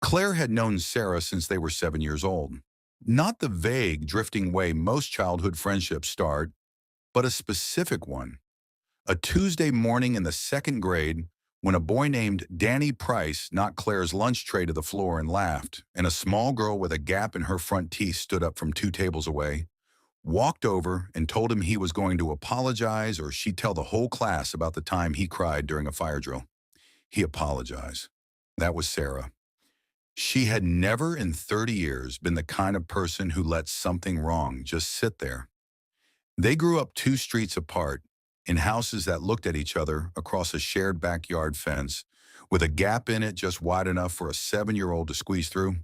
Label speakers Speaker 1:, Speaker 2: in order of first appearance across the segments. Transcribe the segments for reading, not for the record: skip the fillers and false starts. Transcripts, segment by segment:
Speaker 1: Claire had known Sarah since they were 7 years old. Not the vague, drifting way most childhood friendships start, but a specific one. A Tuesday morning in the second grade, when a boy named Danny Price knocked Claire's lunch tray to the floor and laughed, and a small girl with a gap in her front teeth stood up from 2 tables away, walked over and told him he was going to apologize or she'd tell the whole class about the time he cried during a fire drill. He apologized. That was Sarah. She had never in 30 years been the kind of person who let something wrong just sit there. They grew up 2 streets apart, in houses that looked at each other across a shared backyard fence, with a gap in it just wide enough for a 7-year-old to squeeze through,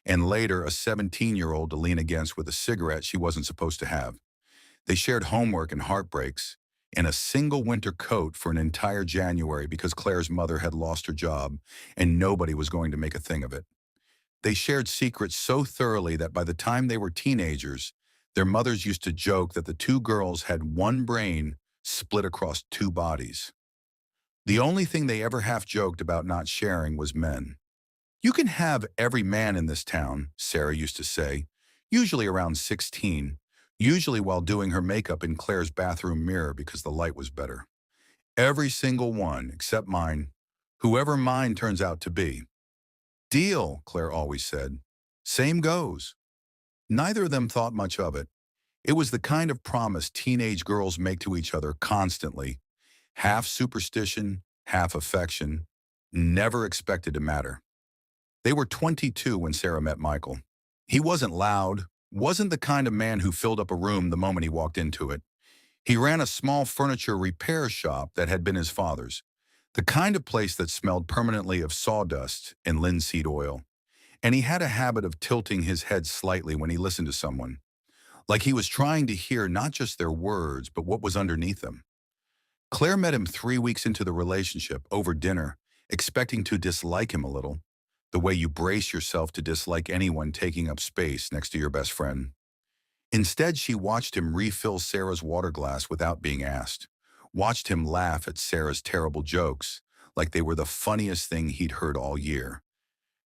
Speaker 1: and later a 17-year-old to lean against with a cigarette she wasn't supposed to have. They shared homework and heartbreaks, and a single winter coat for an entire January because Claire's mother had lost her job and nobody was going to make a thing of it. They shared secrets so thoroughly that by the time they were teenagers, their mothers used to joke that the two girls had one brain split across 2 bodies. The only thing they ever half joked about not sharing was men. "You can have every man in this town," Sarah used to say, usually around 16, usually while doing her makeup in Claire's bathroom mirror because the light was better. "Every single one, except mine, whoever mine turns out to be." "Deal," Claire always said. "Same goes." Neither of them thought much of it. It was the kind of promise teenage girls make to each other constantly, half superstition, half affection, never expected to matter. They were 22 when Sarah met Michael. He wasn't loud, wasn't the kind of man who filled up a room the moment he walked into it. He ran a small furniture repair shop that had been his father's, the kind of place that smelled permanently of sawdust and linseed oil. And he had a habit of tilting his head slightly when he listened to someone, like he was trying to hear not just their words, but what was underneath them. Claire met him 3 weeks into the relationship over dinner, expecting to dislike him a little, the way you brace yourself to dislike anyone taking up space next to your best friend. Instead, she watched him refill Sarah's water glass without being asked, watched him laugh at Sarah's terrible jokes, like they were the funniest thing he'd heard all year.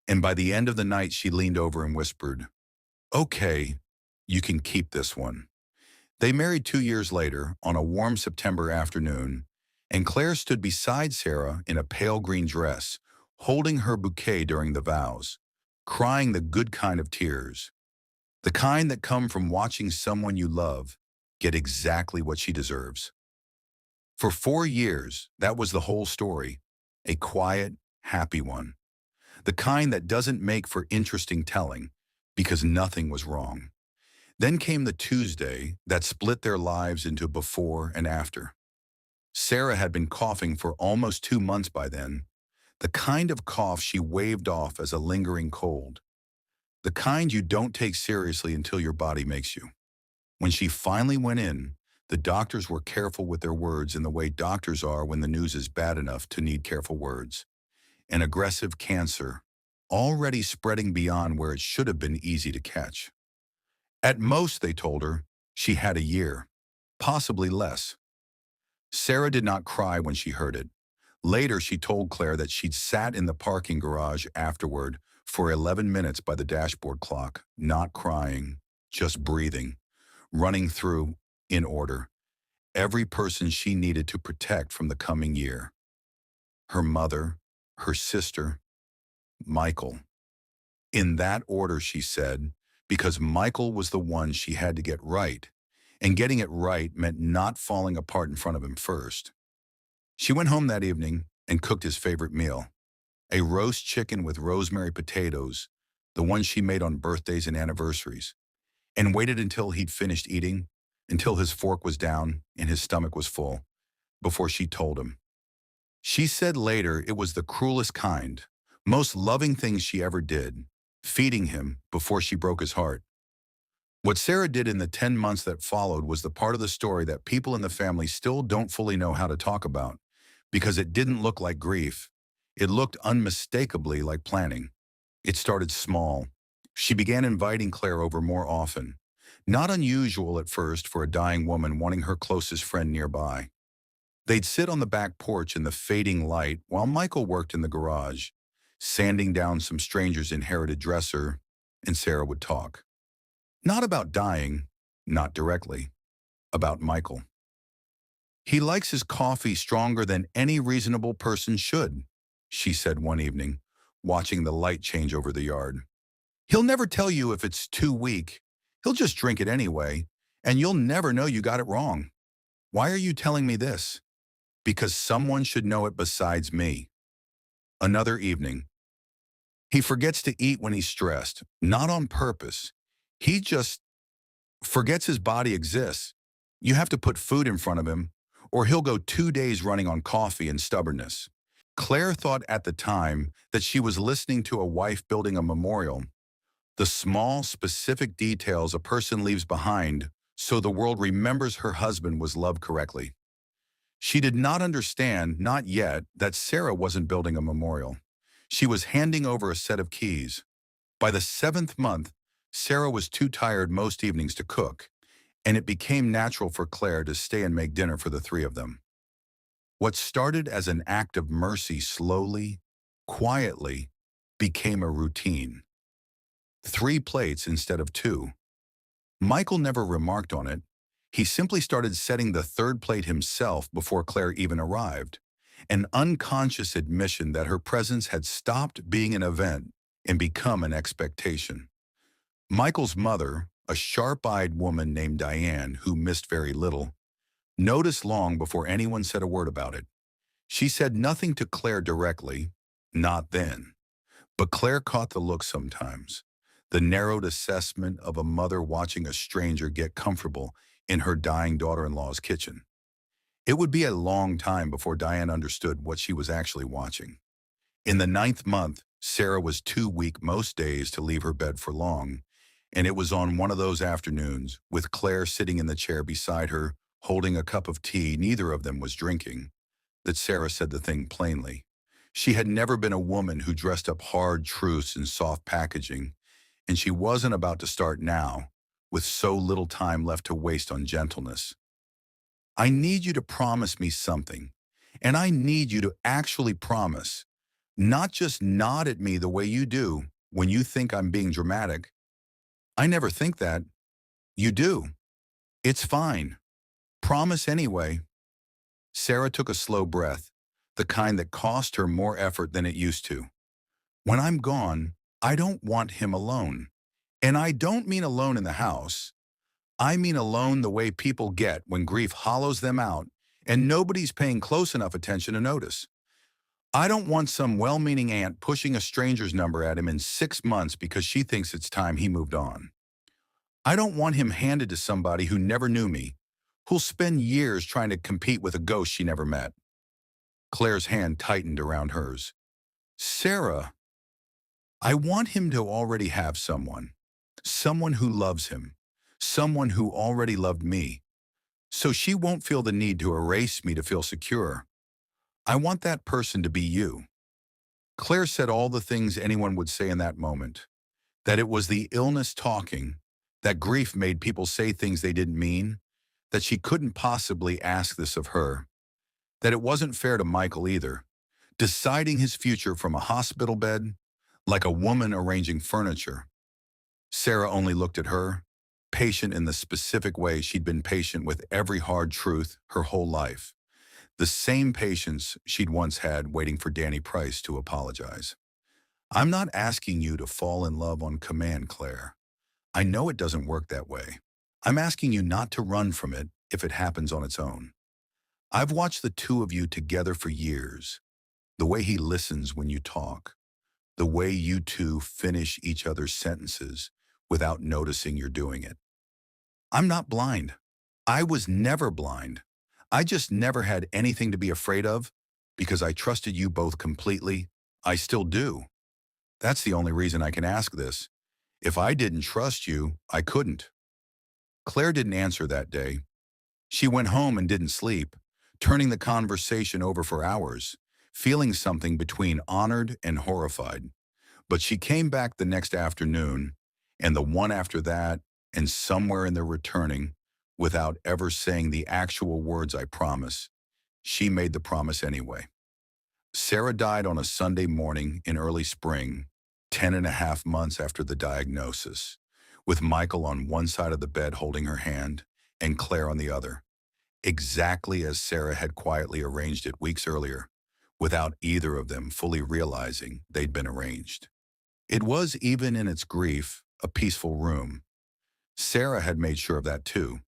Speaker 1: And by the end of the night, she leaned over and whispered, "Okay, you can keep this one." They married 2 years later on a warm September afternoon, and Claire stood beside Sarah in a pale green dress, holding her bouquet during the vows, crying the good kind of tears, the kind that come from watching someone you love get exactly what she deserves. For 4 years, that was the whole story, a quiet, happy one, the kind that doesn't make for interesting telling because nothing was wrong. Then came the Tuesday that split their lives into before and after. Sarah had been coughing for almost 2 months by then, the kind of cough she waved off as a lingering cold, the kind you don't take seriously until your body makes you. When she finally went in, the doctors were careful with their words in the way doctors are when the news is bad enough to need careful words. An aggressive cancer, already spreading beyond where it should have been easy to catch. At most, they told her, she had a year, possibly less. Sarah did not cry when she heard it. Later, she told Claire that she'd sat in the parking garage afterward for 11 minutes by the dashboard clock, not crying, just breathing, running through, in order, every person she needed to protect from the coming year. Her mother, her sister, Michael. In that order, she said, because Michael was the one she had to get right, and getting it right meant not falling apart in front of him first. She went home that evening and cooked his favorite meal, a roast chicken with rosemary potatoes, the one she made on birthdays and anniversaries, and waited until he'd finished eating, until his fork was down and his stomach was full, before she told him. She said later it was the cruelest kind, most loving thing she ever did, feeding him before she broke his heart. What Sarah did in the 10 months that followed was the part of the story that people in the family still don't fully know how to talk about, because it didn't look like grief. It looked unmistakably like planning. It started small. She began inviting Claire over more often. Not unusual at first for a dying woman wanting her closest friend nearby. They'd sit on the back porch in the fading light while Michael worked in the garage, sanding down some stranger's inherited dresser, and Sarah would talk. Not about dying, not directly, about Michael. He likes his coffee stronger than any reasonable person should, she said one evening, watching the light change over the yard. He'll never tell you if it's too weak. He'll just drink it anyway, and you'll never know you got it wrong. Why are you telling me this? Because someone should know it besides me. Another evening. He forgets to eat when he's stressed, not on purpose. He just forgets his body exists. You have to put food in front of him, or he'll go 2 days running on coffee and stubbornness. Claire thought at the time that she was listening to a wife building a memorial, the small, specific details a person leaves behind so the world remembers her husband was loved correctly. She did not understand, not yet, that Sarah wasn't building a memorial. She was handing over a set of keys. By the 7th month, Sarah was too tired most evenings to cook, and it became natural for Claire to stay and make dinner for the three of them. What started as an act of mercy slowly, quietly, became a routine. 3 plates instead of 2. Michael never remarked on it. He simply started setting the 3rd plate himself before Claire even arrived, an unconscious admission that her presence had stopped being an event and become an expectation. Michael's mother, a sharp-eyed woman named Diane who missed very little, noticed long before anyone said a word about it. She said nothing to Claire directly, not then, but Claire caught the look sometimes, the narrowed assessment of a mother watching a stranger get comfortable in her dying daughter-in-law's kitchen. It would be a long time before Diane understood what she was actually watching. In the 9th month, Sarah was too weak most days to leave her bed for long, and it was on one of those afternoons, with Claire sitting in the chair beside her, holding a cup of tea neither of them was drinking, that Sarah said the thing plainly. She had never been a woman who dressed up hard truths in soft packaging, and she wasn't about to start now, with so little time left to waste on gentleness. I need you to promise me something, and I need you to actually promise, not just nod at me the way you do when you think I'm being dramatic. I never think that. You do. It's fine. Promise anyway. Sarah took a slow breath, the kind that cost her more effort than it used to. When I'm gone, I don't want him alone. And I don't mean alone in the house. I mean alone the way people get when grief hollows them out and nobody's paying close enough attention to notice. I don't want some well-meaning aunt pushing a stranger's number at him in 6 months because she thinks it's time he moved on. I don't want him handed to somebody who never knew me, who'll spend years trying to compete with a ghost she never met. Claire's hand tightened around hers. Sarah, I want him to already have someone who loves him, someone who already loved me, so she won't feel the need to erase me to feel secure. I want that person to be you. Claire said all the things anyone would say in that moment, that it was the illness talking, that grief made people say things they didn't mean, that she couldn't possibly ask this of her, that it wasn't fair to Michael either, deciding his future from a hospital bed, like a woman arranging furniture. Sarah only looked at her, patient in the specific way she'd been patient with every hard truth her whole life. The same patience she'd once had waiting for Danny Price to apologize. I'm not asking you to fall in love on command, Claire. I know it doesn't work that way. I'm asking you not to run from it if it happens on its own. I've watched the two of you together for years. The way he listens when you talk. The way you two finish each other's sentences without noticing you're doing it. I'm not blind. I was never blind. I just never had anything to be afraid of because I trusted you both completely. I still do. That's the only reason I can ask this. If I didn't trust you, I couldn't. Claire didn't answer that day. She went home and didn't sleep, turning the conversation over for hours, feeling something between honored and horrified. But she came back the next afternoon, and the one after that, and somewhere in the returning, without ever saying the actual words I promise, she made the promise anyway. Sarah died on a Sunday morning in early spring, 10.5 months after the diagnosis, with Michael on one side of the bed holding her hand and Claire on the other, exactly as Sarah had quietly arranged it weeks earlier, without either of them fully realizing they'd been arranged. It was, even in its grief, a peaceful room. Sarah had made sure of that too.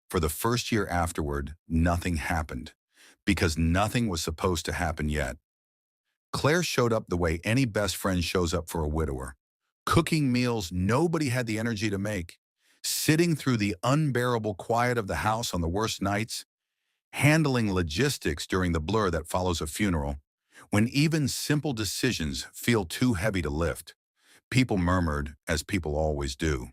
Speaker 1: For the first year afterward, nothing happened, because nothing was supposed to happen yet. Claire showed up the way any best friend shows up for a widower, cooking meals nobody had the energy to make, sitting through the unbearable quiet of the house on the worst nights, handling logistics during the blur that follows a funeral, when even simple decisions feel too heavy to lift. People murmured, as people always do.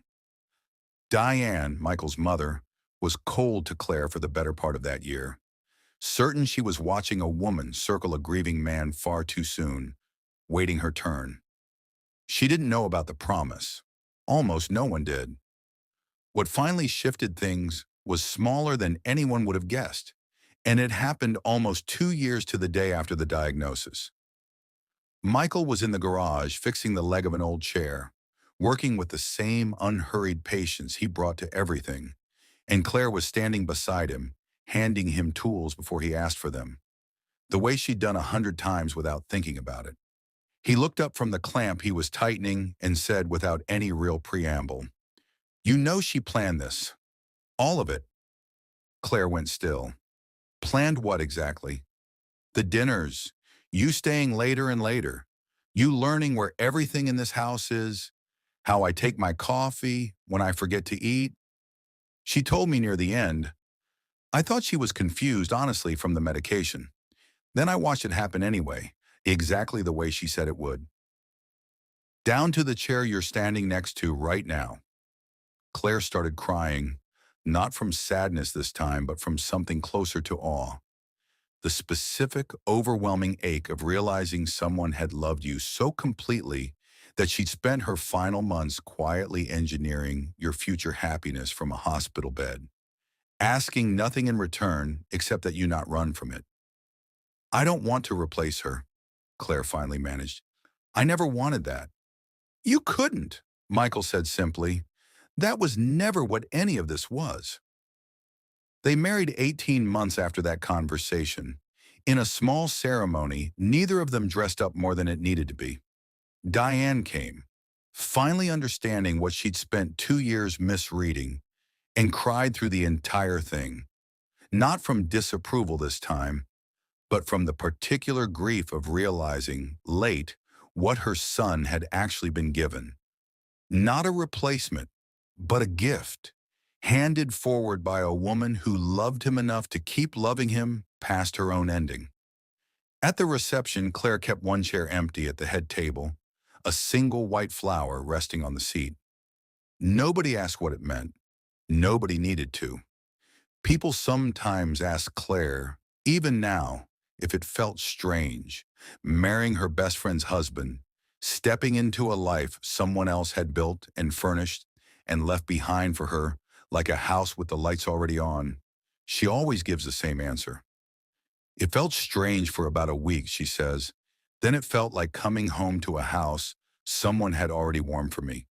Speaker 1: Diane, Michael's mother, was cold to Claire for the better part of that year, certain she was watching a woman circle a grieving man far too soon, waiting her turn. She didn't know about the promise. Almost no one did. What finally shifted things was smaller than anyone would have guessed, and it happened almost 2 years to the day after the diagnosis. Michael was in the garage fixing the leg of an old chair, working with the same unhurried patience he brought to everything, and Claire was standing beside him, handing him tools before he asked for them, the way she'd done 100 times without thinking about it. He looked up from the clamp he was tightening and said without any real preamble, "You know she planned this. All of it." Claire went still. "Planned what exactly?" "The dinners. You staying later and later. You learning where everything in this house is. How I take my coffee, when I forget to eat." She told me near the end. I thought she was confused, honestly, from the medication. Then I watched it happen anyway, exactly the way she said it would. "Down to the chair you're standing next to right now." Claire started crying, not from sadness this time, but from something closer to awe. The specific, overwhelming ache of realizing someone had loved you so completely that she'd spent her final months quietly engineering your future happiness from a hospital bed, asking nothing in return except that you not run from it. "I don't want to replace her," Claire finally managed. "I never wanted that." "You couldn't," Michael said simply. "That was never what any of this was." They married 18 months after that conversation. In a small ceremony, neither of them dressed up more than it needed to be. Diane came, finally understanding what she'd spent 2 years misreading, and cried through the entire thing. Not from disapproval this time, but from the particular grief of realizing, late, what her son had actually been given. Not a replacement, but a gift, handed forward by a woman who loved him enough to keep loving him past her own ending. At the reception, Claire kept one chair empty at the head table, a single white flower resting on the seat. Nobody asked what it meant. Nobody needed to. People sometimes ask Claire, even now, if it felt strange, marrying her best friend's husband, stepping into a life someone else had built and furnished and left behind for her like a house with the lights already on. She always gives the same answer. "It felt strange for about a week," she says. "Then it felt like coming home to a house someone had already warmed for me."